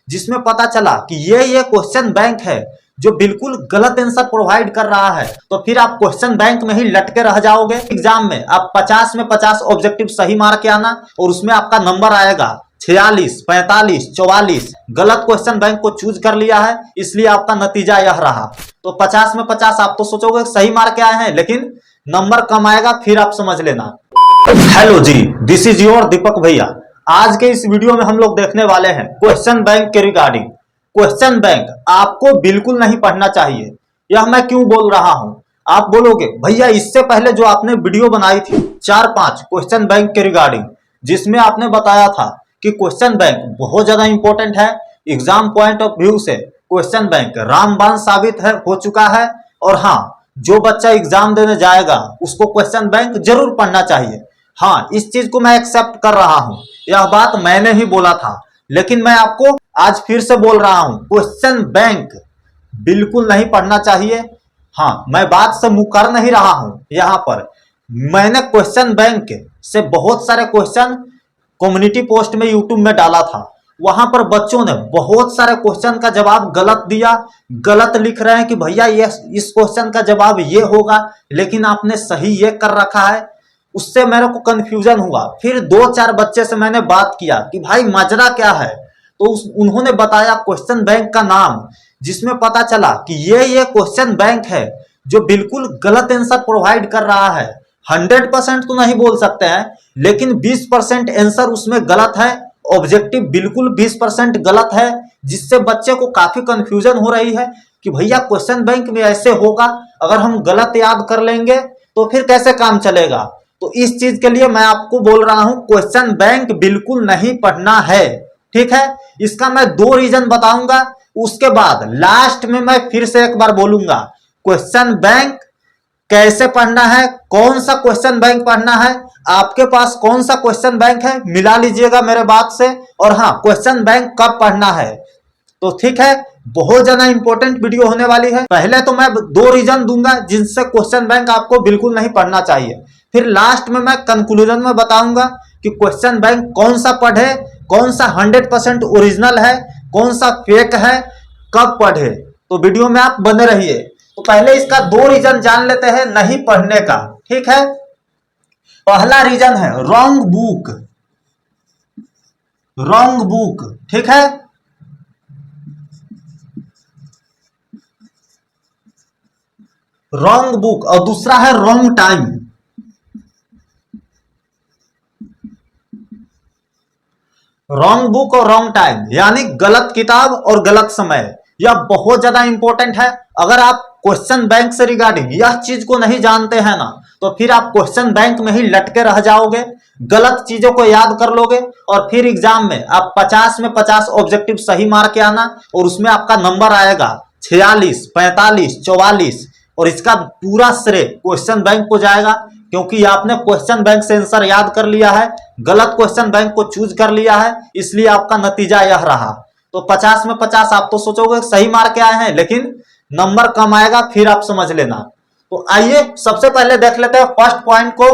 जिसमें पता चला कि ये क्वेश्चन बैंक है जो बिल्कुल गलत आंसर प्रोवाइड कर रहा है, तो फिर आप क्वेश्चन बैंक में ही लटके रह जाओगे। एग्जाम में आप 50 में 50 ऑब्जेक्टिव सही मार के आना और उसमें आपका नंबर आएगा 46, 45, 44। गलत क्वेश्चन बैंक को चूज कर लिया है, इसलिए आपका नतीजा यह रहा। तो 50 में 50 आप तो सोचोगे सही मार के आए हैं, लेकिन नंबर कम आएगा, फिर आप समझ लेना। हेलो जी, दिस इज योर दीपक भैया। आज के इस वीडियो में हम लोग देखने वाले हैं क्वेश्चन बैंक के रिगार्डिंग। क्वेश्चन बैंक आपको बिल्कुल नहीं पढ़ना चाहिए। यह मैं क्यों बोल रहा हूं? आप बोलोगे भैया इससे पहले जो आपने वीडियो बनाई थी 4-5 क्वेश्चन बैंक के रिगार्डिंग, जिसमें आपने बताया था कि क्वेश्चन बैंक बहुत ज्यादा इंपॉर्टेंट है, एग्जाम पॉइंट ऑफ व्यू से क्वेश्चन बैंक रामबाण साबित है हो चुका है। और हाँ, जो बच्चा एग्जाम देने जाएगा उसको क्वेश्चन बैंक जरूर पढ़ना चाहिए। हाँ, इस चीज को मैं एक्सेप्ट कर रहा हूं, यह बात मैंने ही बोला था, लेकिन मैं आपको आज फिर से बोल रहा हूं क्वेश्चन बैंक बिल्कुल नहीं पढ़ना चाहिए। हाँ, मैं बात से मुकर नहीं रहा हूं। यहां पर मैंने क्वेश्चन बैंक से बहुत सारे क्वेश्चन कम्युनिटी पोस्ट में यूट्यूब में डाला था, वहां पर बच्चों ने बहुत सारे क्वेश्चन का जवाब गलत दिया। गलत लिख रहे हैं कि भैया ये इस क्वेश्चन का जवाब ये होगा, लेकिन आपने सही ये कर रखा है। उससे मेरे को कंफ्यूजन हुआ। फिर 2-4 बच्चे से मैंने बात किया कि भाई माजरा क्या है, तो उन्होंने बताया क्वेश्चन बैंक का नाम, जिसमें पता चला कि ये क्वेश्चन बैंक है जो बिल्कुल गलत आंसर प्रोवाइड कर रहा है। 100% तो नहीं बोल सकते हैं, लेकिन 20% आंसर उसमें गलत है। ऑब्जेक्टिव बिल्कुल 20% गलत है, जिससे बच्चे को काफी कंफ्यूजन हो रही है कि भैया क्वेश्चन बैंक में ऐसे होगा, अगर हम गलत याद कर लेंगे तो फिर कैसे काम चलेगा। तो इस चीज के लिए मैं आपको बोल रहा हूं क्वेश्चन बैंक बिल्कुल नहीं पढ़ना है, ठीक है। इसका मैं 2 रीजन बताऊंगा, उसके बाद लास्ट में मैं फिर से एक बार बोलूंगा क्वेश्चन बैंक कैसे पढ़ना है, कौन सा क्वेश्चन बैंक पढ़ना है, आपके पास कौन सा क्वेश्चन बैंक है मिला लीजिएगा मेरे बात से। और हाँ, क्वेश्चन बैंक कब पढ़ना है, तो ठीक है, बहुत ज्यादा इंपॉर्टेंट वीडियो होने वाली है। पहले तो मैं 2 रीजन दूंगा जिनसे क्वेश्चन बैंक आपको बिल्कुल नहीं पढ़ना चाहिए, फिर लास्ट में मैं कंक्लूजन में बताऊंगा कि क्वेश्चन बैंक कौन सा पढ़े, कौन सा 100% ओरिजिनल है, कौन सा फेक है, कब पढ़े। तो वीडियो में आप बने रहिए। तो पहले इसका 2 रीजन जान लेते हैं नहीं पढ़ने का, ठीक है। पहला रीजन है रॉन्ग बुक। रॉन्ग बुक, ठीक है। रॉन्ग बुक, और दूसरा है रॉन्ग टाइम। रॉन्ग बुक और रॉन्ग टाइम यानी गलत किताब और गलत समय, यह बहुत ज्यादा इंपॉर्टेंट है। अगर आप क्वेश्चन बैंक से रिगार्डिंग यह चीज को नहीं जानते हैं ना, तो फिर आप क्वेश्चन बैंक में ही लटके रह जाओगे, गलत चीजों को याद कर लोगे, और फिर एग्जाम में आप 50 में 50 ऑब्जेक्टिव सही मार के आना और उसमें आपका नंबर आएगा 46, 45, 44, और इसका पूरा श्रेय क्वेश्चन बैंक को जाएगा, क्योंकि आपने क्वेश्चन बैंक से आंसर याद कर लिया है, गलत क्वेश्चन बैंक को चूज कर लिया है, इसलिए आपका नतीजा यह रहा। तो 50 में 50 आप तो सोचोगे सही मार के आए हैं, लेकिन नंबर कम आएगा, फिर आप समझ लेना। तो आइए सबसे पहले देख लेते हैं फर्स्ट पॉइंट को,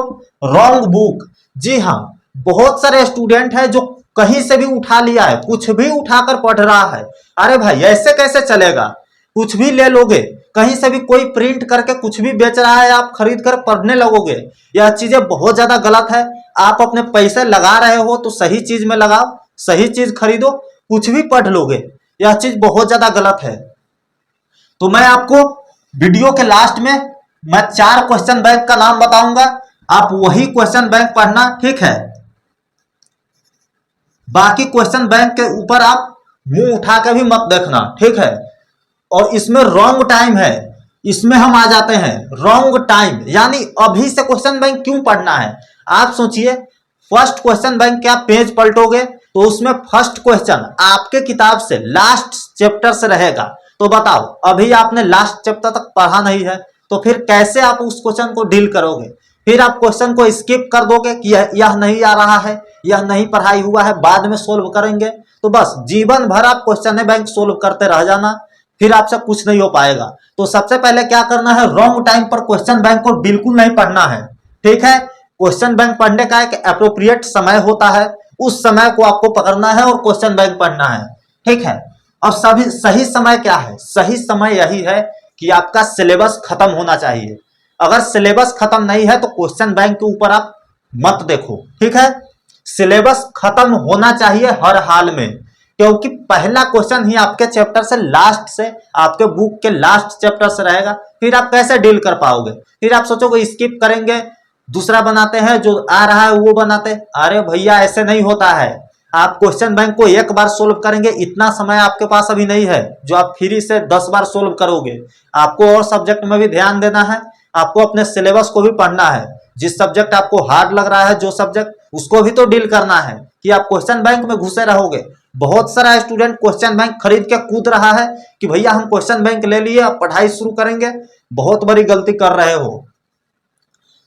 रॉन्ग बुक। जी हाँ, बहुत सारे स्टूडेंट हैं जो कहीं से भी उठा लिया है, कुछ भी उठाकर पढ़ रहा है। अरे भाई ऐसे कैसे चलेगा, कुछ भी ले लोगे, कहीं से भी कोई प्रिंट करके कुछ भी बेच रहा है, आप खरीद कर पढ़ने लगोगे, यह चीजें बहुत ज्यादा गलत है। आप अपने पैसे लगा रहे हो तो सही चीज में लगाओ, सही चीज खरीदो, कुछ भी पढ़ लोगे, यह चीज बहुत ज्यादा गलत है। तो मैं आपको वीडियो के लास्ट में मैं 4 क्वेश्चन बैंक का नाम बताऊंगा, आप वही क्वेश्चन बैंक पढ़ना, ठीक है। बाकी क्वेश्चन बैंक के ऊपर आप मुंह उठा के भी मत देखना, ठीक है। और इसमें रॉन्ग टाइम है, इसमें हम आ जाते हैं रॉन्ग टाइम, यानी अभी से क्वेश्चन बैंक क्यों पढ़ना है। आप सोचिए, फर्स्ट क्वेश्चन बैंक के आप पेज पलटोगे तो उसमें फर्स्ट क्वेश्चन आपके किताब से लास्ट चैप्टर से रहेगा। तो बताओ, अभी आपने लास्ट चैप्टर तक पढ़ा नहीं है, तो फिर कैसे आप उस क्वेश्चन को डील करोगे। फिर आप क्वेश्चन को स्किप कर दोगे कि यह नहीं आ रहा है, यह नहीं पढ़ाई हुआ है, बाद में सोल्व करेंगे। तो बस जीवन भर आप क्वेश्चन बैंक सोल्व करते रह जाना, फिर आपसे कुछ नहीं हो पाएगा। तो सबसे पहले क्या करना है, रॉन्ग टाइम पर क्वेश्चन बैंक को बिल्कुल नहीं पढ़ना है, ठीक है। क्वेश्चन बैंक पढ़ने का एक एप्रोप्रिएट समय होता है, उस समय को आपको पकड़ना है और क्वेश्चन बैंक पढ़ना है। ठीक है। और सभी सही समय क्या है? सही समय यही है कि आपका सिलेबस खत्म होना चाहिए। अगर सिलेबस खत्म नहीं है तो क्वेश्चन बैंक के ऊपर आप मत देखो, ठीक है। सिलेबस खत्म होना चाहिए हर हाल में, क्योंकि पहला क्वेश्चन ही आपके चैप्टर से लास्ट से, आपके बुक के लास्ट चैप्टर से रहेगा। फिर आप कैसे डील कर पाओगे? फिर आप सोचोगे स्किप करेंगे, दूसरा बनाते हैं, जो आ रहा है वो बनाते। अरे भैया ऐसे नहीं होता है। आप क्वेश्चन बैंक को एक बार सोल्व करेंगे, इतना समय आपके पास अभी नहीं है जो आप फ्री से 10 बार सोल्व करोगे। आपको और सब्जेक्ट में भी ध्यान देना है, आपको अपने सिलेबस को भी पढ़ना है। जिस सब्जेक्ट आपको हार्ड लग रहा है, जो सब्जेक्ट, उसको भी तो डील करना है। कि आप क्वेश्चन बैंक में घुसे रहोगे। बहुत सारा स्टूडेंट क्वेश्चन बैंक खरीद के कूद रहा है कि भैया हम क्वेश्चन बैंक ले लिए, अब पढ़ाई शुरू करेंगे। बहुत बड़ी गलती कर रहे हो।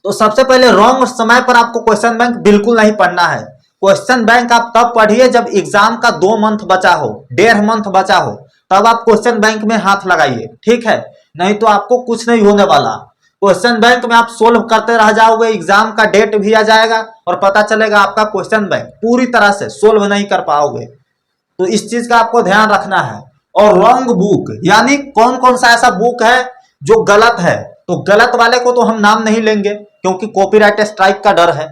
तो सबसे पहले रॉन्ग समय पर आपको क्वेश्चन बैंक बिल्कुल नहीं पढ़ना है। क्वेश्चन बैंक आप तब पढ़िए जब एग्जाम का 2 मंथ बचा हो, 1.5 मंथ बचा हो, तब आप क्वेश्चन बैंक में हाथ लगाइए, ठीक है। नहीं तो आपको कुछ नहीं होने वाला। क्वेश्चन बैंक में आप सोल्व करते रह जाओगे, एग्जाम का डेट भी आ जाएगा और पता चलेगा आपका क्वेश्चन बैंक पूरी तरह से सोल्व नहीं कर पाओगे। तो इस चीज का आपको ध्यान रखना है। और रॉन्ग बुक यानी कौन कौन सा ऐसा बुक है जो गलत है, तो गलत वाले को तो हम नाम नहीं लेंगे क्योंकि कॉपीराइट स्ट्राइक का डर है।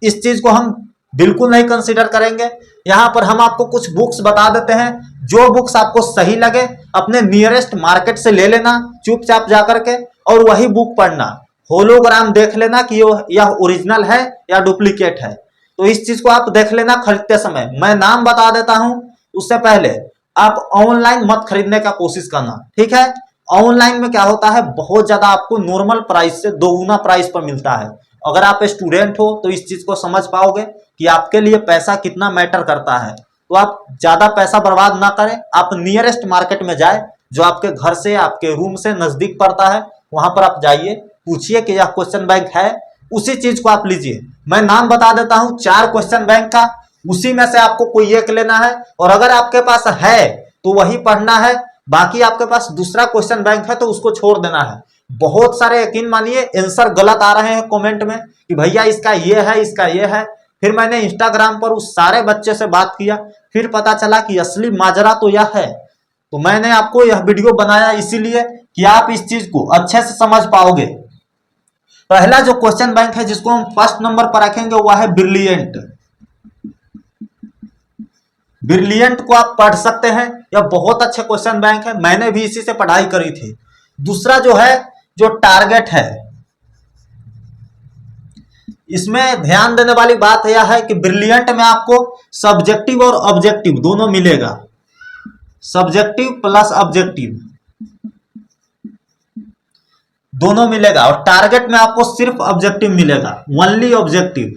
इस चीज को हम बिल्कुल नहीं कंसीडर करेंगे। यहां पर हम आपको कुछ बुक्स बता देते हैं, जो बुक्स आपको सही लगे अपने नियरेस्ट मार्केट से ले लेना चुपचाप जाकर के, और वही बुक पढ़ना। होलोग्राम देख लेना कि यह ओरिजिनल है या डुप्लीकेट है। तो इस चीज को आप देख लेना खरीदते समय। मैं नाम बता देता हूं, उससे पहले आप ऑनलाइन मत खरीदने का कोशिश करना, ठीक है। ऑनलाइन में क्या होता है, बहुत ज्यादा आपको नॉर्मल प्राइस से दोगुना प्राइस पर मिलता है। अगर आप स्टूडेंट हो तो इस चीज को समझ पाओगे कि आपके लिए पैसा कितना मैटर करता है। तो आप ज्यादा पैसा बर्बाद ना करें, आप नियरेस्ट मार्केट में जाए जो आपके घर से, आपके रूम से नजदीक पड़ता है, वहां पर आप जाइए, पूछिए कि यह क्वेश्चन बैंक है, उसी चीज को आप लीजिए। मैं नाम बता देता हूं 4 क्वेश्चन बैंक का, उसी में से आपको कोई एक लेना है। और अगर आपके पास है तो वही पढ़ना है, बाकी आपके पास दूसरा क्वेश्चन बैंक है तो उसको छोड़ देना है। बहुत सारे यकीन मानिए आंसर गलत आ रहे हैं कमेंट में कि भैया इसका ये है, इसका ये है। फिर मैंने इंस्टाग्राम पर उस सारे बच्चे से बात किया, फिर पता चला कि असली माजरा तो यह है। तो मैंने आपको यह वीडियो बनाया इसीलिए कि आप इस चीज को अच्छे से समझ पाओगे। पहला जो क्वेश्चन बैंक है जिसको हम फर्स्ट नंबर पर रखेंगे वह है ब्रिलियंट। ब्रिलियंट को आप पढ़ सकते हैं, यह बहुत अच्छे क्वेश्चन बैंक है, मैंने भी इसी से पढ़ाई करी थी। दूसरा जो है, जो टारगेट है, इसमें ध्यान देने वाली बात यह है कि ब्रिलियंट में आपको सब्जेक्टिव और ऑब्जेक्टिव दोनों मिलेगा, सब्जेक्टिव प्लस ऑब्जेक्टिव दोनों मिलेगा। और टारगेट में आपको सिर्फ ऑब्जेक्टिव मिलेगा, ओनली ऑब्जेक्टिव।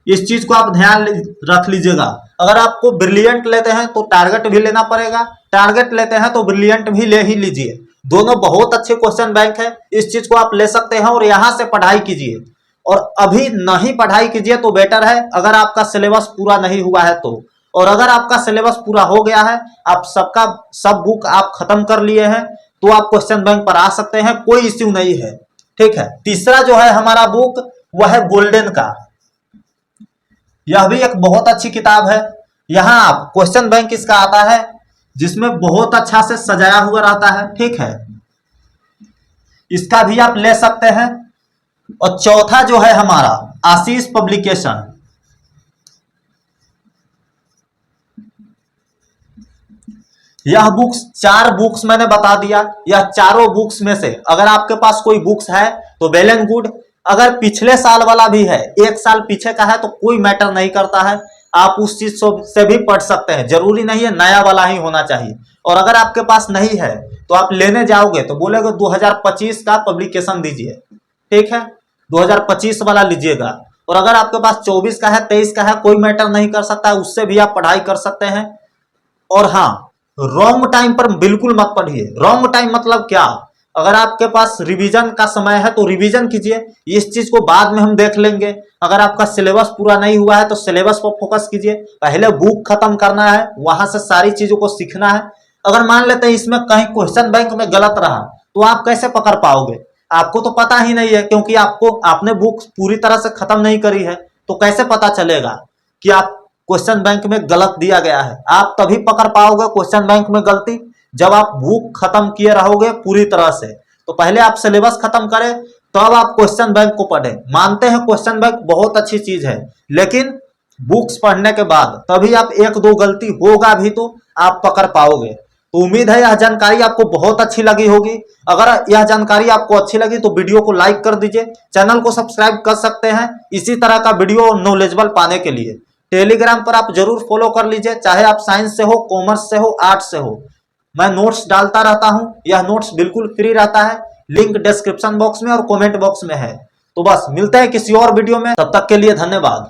इस चीज को आप ध्यान रख लीजिएगा। अगर आपको ब्रिलियंट लेते हैं तो टारगेट भी लेना पड़ेगा, टारगेट लेते हैं तो ब्रिलियंट भी ले ही लीजिए। दोनों बहुत अच्छे क्वेश्चन बैंक है, इस चीज को आप ले सकते हैं और यहां से पढ़ाई कीजिए। और अभी नहीं पढ़ाई कीजिए तो बेटर है, अगर आपका सिलेबस पूरा नहीं हुआ है तो। और अगर आपका सिलेबस पूरा हो गया है, आप सबका सब बुक आप खत्म कर लिए हैं, तो आप क्वेश्चन बैंक पर आ सकते हैं, कोई इश्यू नहीं है, ठीक है। तीसरा जो है हमारा बुक वह है गोल्डन का। यह भी एक बहुत अच्छी किताब है। यहां आप क्वेश्चन बैंक इसका आता है जिसमें बहुत अच्छा से सजाया हुआ रहता है, ठीक है। इसका भी आप ले सकते हैं। और चौथा जो है हमारा आशीष पब्लिकेशन। यह बुक्स 4 बुक्स मैंने बता दिया। यह चारों बुक्स में से अगर आपके पास कोई बुक्स है तो वेल एंड गुड। अगर पिछले साल वाला भी है, 1 साल पीछे का है, तो कोई मैटर नहीं करता है, आप उस चीज से भी पढ़ सकते हैं। जरूरी नहीं है नया वाला ही होना चाहिए। और अगर आपके पास नहीं है तो आप लेने जाओगे तो बोलेगे 2025 का पब्लिकेशन दीजिए, ठीक है, 2025 वाला लीजिएगा। और अगर आपके पास 24 का है, 23 का है, कोई मैटर नहीं कर सकता, उससे भी आप पढ़ाई कर सकते हैं। और हाँ, रॉन्ग टाइम पर बिल्कुल मत पढ़िए। रॉन्ग टाइम मतलब क्या? अगर आपके पास रिवीजन का समय है तो रिवीजन कीजिए, इस चीज को बाद में हम देख लेंगे। अगर आपका सिलेबस पूरा नहीं हुआ है तो सिलेबस पर फोकस कीजिए, पहले बुक खत्म करना है, वहां से सारी चीजों को सीखना है। अगर मान लेते हैं इसमें कहीं क्वेश्चन बैंक में गलत रहा तो आप कैसे पकड़ पाओगे? आपको तो पता ही नहीं है, क्योंकि आपने बुक पूरी तरह से खत्म नहीं करी है, तो कैसे पता चलेगा कि आप क्वेश्चन बैंक में गलत दिया गया है। आप तभी पकड़ पाओगे क्वेश्चन बैंक में गलती जब आप बुक खत्म किए रहोगे पूरी तरह से। तो पहले आप सिलेबस खत्म करें तब आप क्वेश्चन बैंक को पढ़ें। मानते हैं क्वेश्चन बैंक बहुत अच्छी चीज है, लेकिन बुक्स पढ़ने के बाद तभी आप एक दो गलती होगा भी तो आप पकड़ पाओगे। तो उम्मीद है यह जानकारी आपको बहुत अच्छी लगी होगी। अगर यह जानकारी आपको अच्छी लगी तो वीडियो को लाइक कर दीजिए, चैनल को सब्सक्राइब कर सकते हैं इसी तरह का वीडियो नॉलेजेबल पाने के लिए। टेलीग्राम पर आप जरूर फॉलो कर लीजिए, चाहे आप साइंस से हो, कॉमर्स से हो, आर्ट्स से हो। मैं नोट्स डालता रहता हूं, यह नोट्स बिल्कुल फ्री रहता है। लिंक डिस्क्रिप्शन बॉक्स में और कमेंट बॉक्स में है। तो बस मिलते हैं किसी और वीडियो में, तब तक के लिए धन्यवाद।